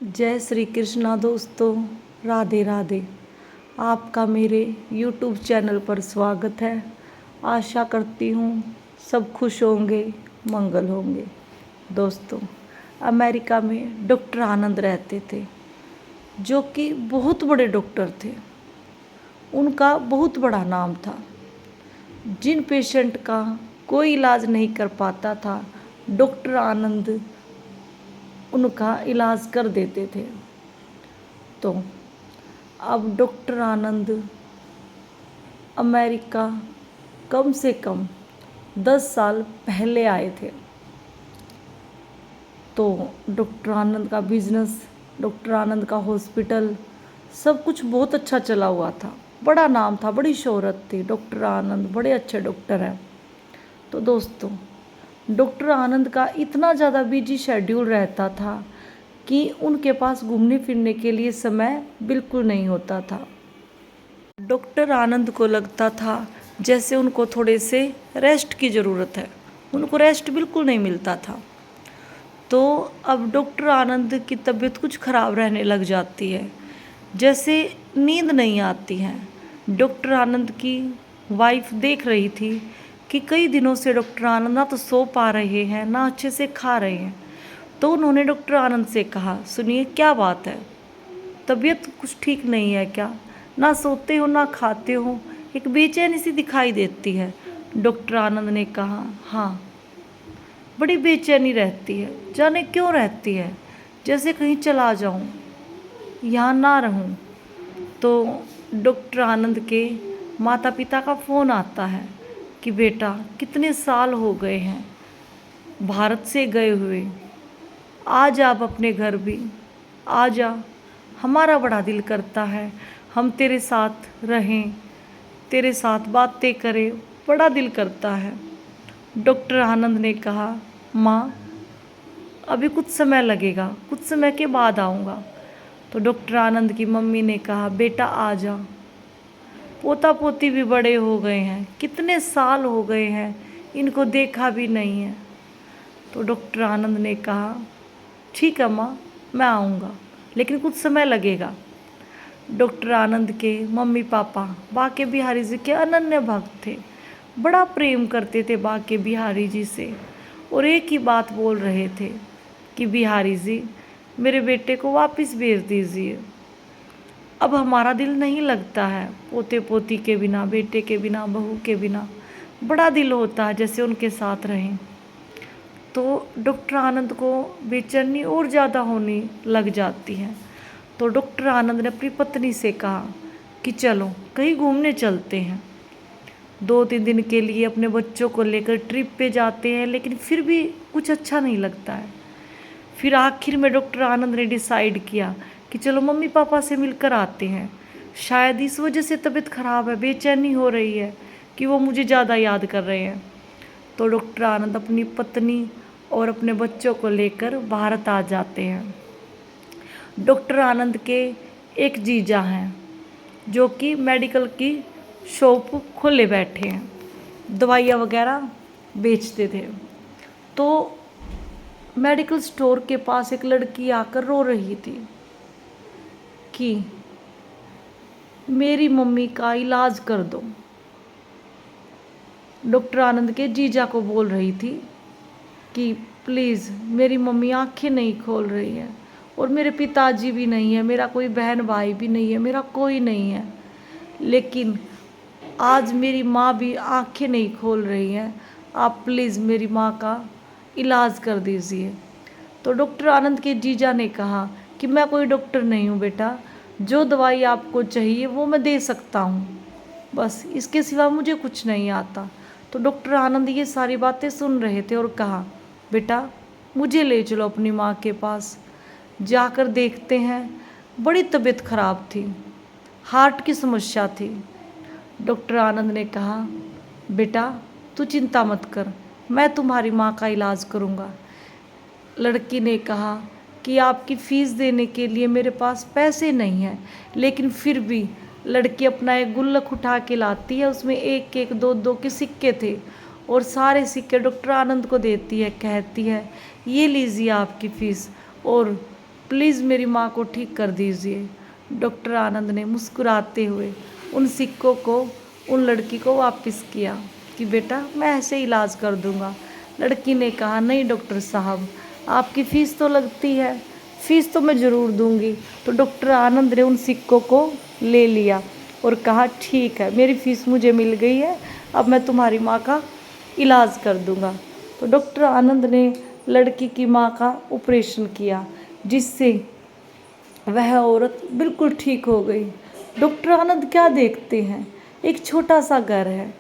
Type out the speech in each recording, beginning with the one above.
जय श्री कृष्णा दोस्तों, राधे राधे। आपका मेरे YouTube चैनल पर स्वागत है। आशा करती हूँ सब खुश होंगे, मंगल होंगे। दोस्तों, अमेरिका में डॉक्टर आनंद रहते थे, जो कि बहुत बड़े डॉक्टर थे। उनका बहुत बड़ा नाम था। जिन पेशेंट का कोई इलाज नहीं कर पाता था, डॉक्टर आनंद उनका इलाज कर देते थे। तो अब डॉक्टर आनंद अमेरिका कम से कम 10 साल पहले आए थे। तो डॉक्टर आनंद का बिजनेस, डॉक्टर आनंद का हॉस्पिटल, सब कुछ बहुत अच्छा चला हुआ था। बड़ा नाम था, बड़ी शोहरत थी। डॉक्टर आनंद बड़े अच्छे डॉक्टर हैं। तो दोस्तों, डॉक्टर आनंद का इतना ज़्यादा बिजी शेड्यूल रहता था कि उनके पास घूमने फिरने के लिए समय बिल्कुल नहीं होता था। डॉक्टर आनंद को लगता था जैसे उनको थोड़े से रेस्ट की ज़रूरत है। उनको रेस्ट बिल्कुल नहीं मिलता था। तो अब डॉक्टर आनंद की तबीयत कुछ ख़राब रहने लग जाती है, जैसे नींद नहीं आती है। डॉक्टर आनंद की वाइफ देख रही थी कि कई दिनों से डॉक्टर आनंद ना तो सो पा रहे हैं, ना अच्छे से खा रहे हैं। तो उन्होंने डॉक्टर आनंद से कहा, सुनिए क्या बात है, तबीयत कुछ ठीक नहीं है क्या? ना सोते हो ना खाते हो, एक बेचैनी सी दिखाई देती है। डॉक्टर आनंद ने कहा, हाँ बड़ी बेचैनी रहती है, जाने क्यों रहती है, जैसे कहीं चला जाऊं, यहाँ ना रहूं। तो डॉक्टर आनंद के माता पिता का फ़ोन आता है कि बेटा कितने साल हो गए हैं भारत से गए हुए, आज आप अपने घर भी आ जा, हमारा बड़ा दिल करता है हम तेरे साथ रहें, तेरे साथ बातें करें, बड़ा दिल करता है। डॉक्टर आनंद ने कहा, माँ अभी कुछ समय लगेगा, कुछ समय के बाद आऊँगा। तो डॉक्टर आनंद की मम्मी ने कहा, बेटा आ जा, पोता पोती भी बड़े हो गए हैं, कितने साल हो गए हैं इनको देखा भी नहीं है। तो डॉक्टर आनंद ने कहा, ठीक है माँ, मैं आऊँगा, लेकिन कुछ समय लगेगा। डॉक्टर आनंद के मम्मी पापा बाके बिहारी जी के अनन्य भक्त थे, बड़ा प्रेम करते थे बाके बिहारी जी से, और एक ही बात बोल रहे थे कि बिहारी जी मेरे बेटे को वापस भेज दीजिए। अब हमारा दिल नहीं लगता है पोते पोती के बिना, बेटे के बिना, बहू के बिना। बड़ा दिल होता है जैसे उनके साथ रहें। तो डॉक्टर आनंद को बेचैनी और ज़्यादा होने लग जाती है। तो डॉक्टर आनंद ने अपनी पत्नी से कहा कि चलो कहीं घूमने चलते हैं। 2-3 दिन के लिए अपने बच्चों को लेकर ट्रिप पे जाते हैं, लेकिन फिर भी कुछ अच्छा नहीं लगता है। फिर आखिर में डॉक्टर आनंद ने डिसाइड किया कि चलो मम्मी पापा से मिलकर आते हैं। शायद इस वजह से तबीयत खराब है, बेचैनी हो रही है कि वो मुझे ज़्यादा याद कर रहे हैं। तो डॉक्टर आनंद अपनी पत्नी और अपने बच्चों को लेकर भारत आ जाते हैं। डॉक्टर आनंद के एक जीजा हैं, जो कि मेडिकल की शॉप खोले बैठे हैं, दवाइयाँ वगैरह बेचते थे। तो मेडिकल स्टोर के पास एक लड़की आकर रो रही थी कि मेरी मम्मी का इलाज कर दो। डॉक्टर आनंद के जीजा को बोल रही थी कि प्लीज़ मेरी मम्मी आंखें नहीं खोल रही है, और मेरे पिताजी भी नहीं है, मेरा कोई बहन भाई भी नहीं है, मेरा कोई नहीं है, लेकिन आज मेरी माँ भी आंखें नहीं खोल रही हैं, आप प्लीज़ मेरी माँ का इलाज कर दीजिए। तो डॉक्टर आनंद के जीजा ने कहा कि मैं कोई डॉक्टर नहीं हूँ बेटा, जो दवाई आपको चाहिए वो मैं दे सकता हूँ, बस इसके सिवा मुझे कुछ नहीं आता। तो डॉक्टर आनंद ये सारी बातें सुन रहे थे और कहा, बेटा मुझे ले चलो अपनी माँ के पास, जाकर देखते हैं। बड़ी तबीयत खराब थी, हार्ट की समस्या थी। डॉक्टर आनंद ने कहा, बेटा तू चिंता मत कर, मैं तुम्हारी माँ का इलाज करूँगा। लड़की ने कहा कि आपकी फ़ीस देने के लिए मेरे पास पैसे नहीं हैं, लेकिन फिर भी लड़की अपना एक गुल्लक उठा के लाती है, उसमें 1-1, 2-2 के सिक्के थे, और सारे सिक्के डॉक्टर आनंद को देती है, कहती है ये लीजिए आपकी फ़ीस, और प्लीज़ मेरी माँ को ठीक कर दीजिए। डॉक्टर आनंद ने मुस्कुराते हुए उन सिक्कों को उन लड़की को वापस किया कि बेटा मैं ऐसे इलाज कर दूंगा। लड़की ने कहा नहीं डॉक्टर साहब, आपकी फ़ीस तो लगती है, फ़ीस तो मैं ज़रूर दूंगी। तो डॉक्टर आनंद ने उन सिक्कों को ले लिया और कहा ठीक है, मेरी फ़ीस मुझे मिल गई है, अब मैं तुम्हारी माँ का इलाज कर दूंगा। तो डॉक्टर आनंद ने लड़की की माँ का ऑपरेशन किया, जिससे वह औरत बिल्कुल ठीक हो गई। डॉक्टर आनंद क्या देखते हैं, एक छोटा सा घर है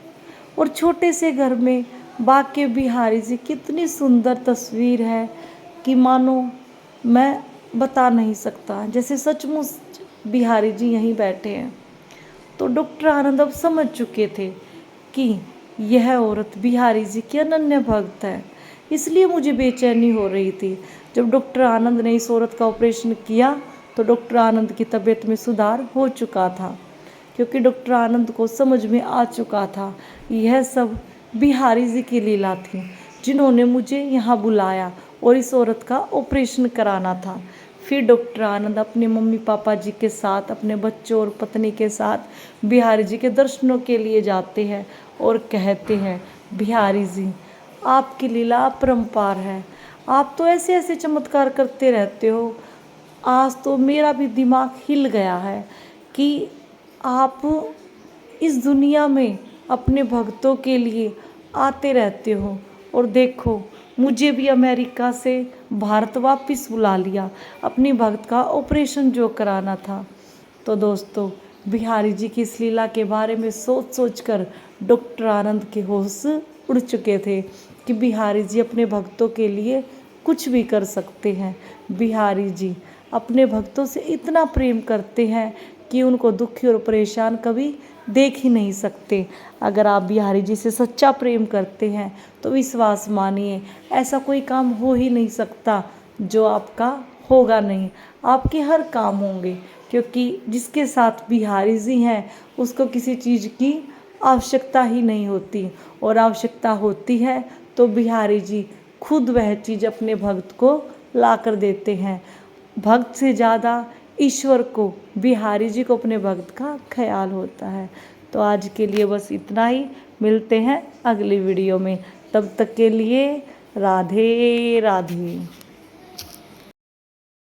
और छोटे से घर में बाके बिहारी जी कितनी सुंदर तस्वीर है कि मानो मैं बता नहीं सकता, जैसे सचमुच बिहारी जी यहीं बैठे हैं। तो डॉक्टर आनंद अब समझ चुके थे कि यह औरत बिहारी जी की अनन्य भक्त है, इसलिए मुझे बेचैनी हो रही थी। जब डॉक्टर आनंद ने इस औरत का ऑपरेशन किया तो डॉक्टर आनंद की तबीयत में सुधार हो चुका था, क्योंकि डॉक्टर आनंद को समझ में आ चुका था यह सब बिहारी जी की लीला थी, जिन्होंने मुझे यहाँ बुलाया और इस औरत का ऑपरेशन कराना था। फिर डॉक्टर आनंद अपने मम्मी पापा जी के साथ, अपने बच्चों और पत्नी के साथ बिहारी जी के दर्शनों के लिए जाते हैं और कहते हैं बिहारी जी आपकी लीला अपरंपार है, आप तो ऐसे ऐसे चमत्कार करते रहते हो। आज तो मेरा भी दिमाग हिल गया है कि आप इस दुनिया में अपने भक्तों के लिए आते रहते हो, और देखो मुझे भी अमेरिका से भारत वापस बुला लिया अपनी भक्त का ऑपरेशन जो कराना था। तो दोस्तों बिहारी जी की इस लीला के बारे में सोच सोच कर डॉक्टर आनंद के होश उड़ चुके थे कि बिहारी जी अपने भक्तों के लिए कुछ भी कर सकते हैं। बिहारी जी अपने भक्तों से इतना प्रेम करते हैं कि उनको दुखी और परेशान कभी देख ही नहीं सकते। अगर आप बिहारी जी से सच्चा प्रेम करते हैं तो विश्वास मानिए ऐसा कोई काम हो ही नहीं सकता जो आपका होगा नहीं, आपके हर काम होंगे, क्योंकि जिसके साथ बिहारी जी हैं उसको किसी चीज़ की आवश्यकता ही नहीं होती, और आवश्यकता होती है तो बिहारी जी खुद वह चीज़ अपने भक्त को ला कर देते हैं। भक्त से ज़्यादा ईश्वर को, बिहारी जी को अपने भक्त का ख्याल होता है। तो आज के लिए बस इतना ही, मिलते हैं अगली वीडियो में, तब तक के लिए राधे राधे।